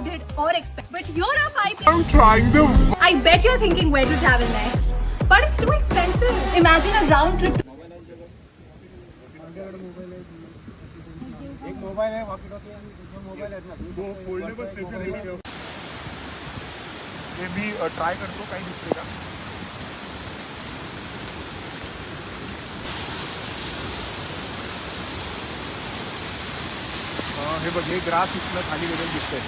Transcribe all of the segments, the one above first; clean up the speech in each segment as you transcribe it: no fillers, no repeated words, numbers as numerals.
crowded or expensive. But here are 5 I'm trying to. I bet you're thinking where to travel next. But it's too expensive. Imagine a round trip. एक mobile आहे, walkie-talkie आणि दोन mobile आहेत ना. Foldable station आहे. हे मी try करतो, काही दिसते का? हे बघ, हे ग्रास इथलं खाली गेलेलं दिसतंय.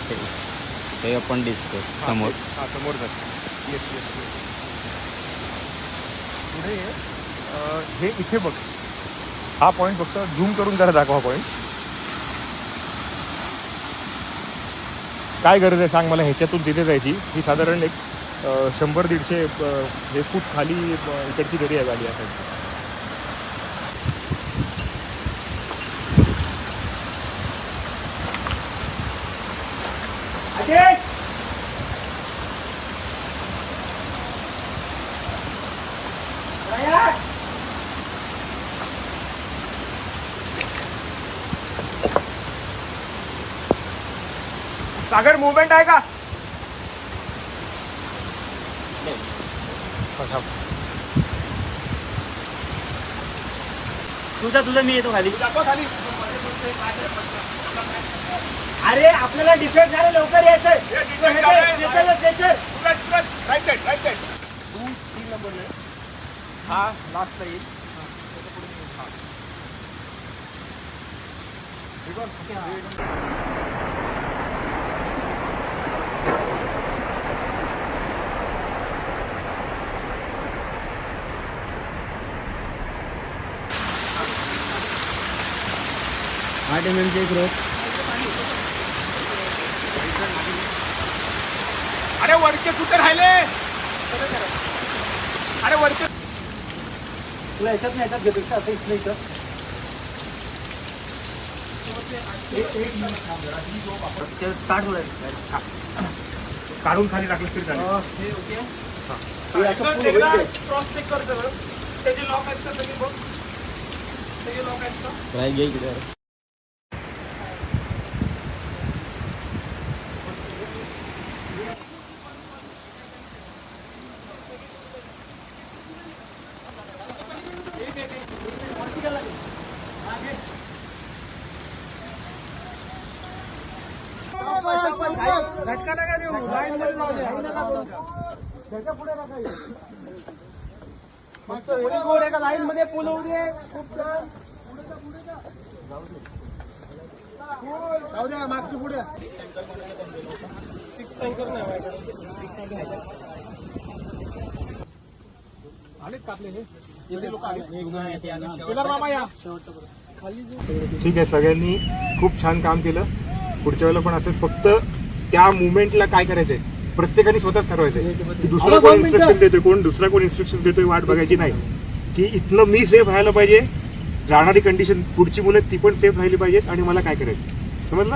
हे आपण दिसतो समोर. हा समोर जात. Yes yes. पुढे हे इथे बघ, हा पॉईंट फक्त झूम करून जरा दाखवा पॉईंट. काय गरज आहे सांग मला ह्याच्यातून तिथे जायची? ही साधारण एक 100-150 फूट खाली इकडची दरी आहे गाडी असायची. सागर मुवमेंट आहे का? तुझं मी येतो खाली. खाली. अरे आपल्याला डिफेक्ट झालं, लवकर यायचं. राईट साईड 2-3 नंबर हा लास्टला येईल. अरे वरचे कुठे राहिले? अरे वरचे तुला याच्यात नाही, याच्यात घेतो असं इथलं इथं. स्टार्ट होईल. काढून खाली टाकलं तरी चालेल. क्रॉस चेक कर सगळं. त्याचे लॉक आहेत का सगळे बघ. त्याचे लॉक आहेत का? राय घे इकडे. झटका नका देऊ. लाईन मध्ये जाऊ दे. त्याच्या पुढे नका येऊ. मस्त व्हेरी गुड. एका लाईन मध्ये पूल होऊ दे. खूप छान. जाऊ द्या, मागची पुढे. आलेत का आपले हे लोक आले? मामा या. ठीक आहे, सगळ्यांनी खूप छान काम केलं. पुढच्या वेळेला पण असंच फक्त त्या मुवमेंटला काय करायचंय प्रत्येकाने स्वतःच ठरवायचंय की दुसरा कोण इन्स्ट्रक्शन देतोय, दुसरा कोण इन्स्ट्रक्शन देतोय वाट बघायची नाही. की इथनं मी सेफ राहायला पाहिजे, जाणारी कंडिशन पुढची मुलं ती पण सेफ राहिली पाहिजेत आणि मला काय करायचं समजलं.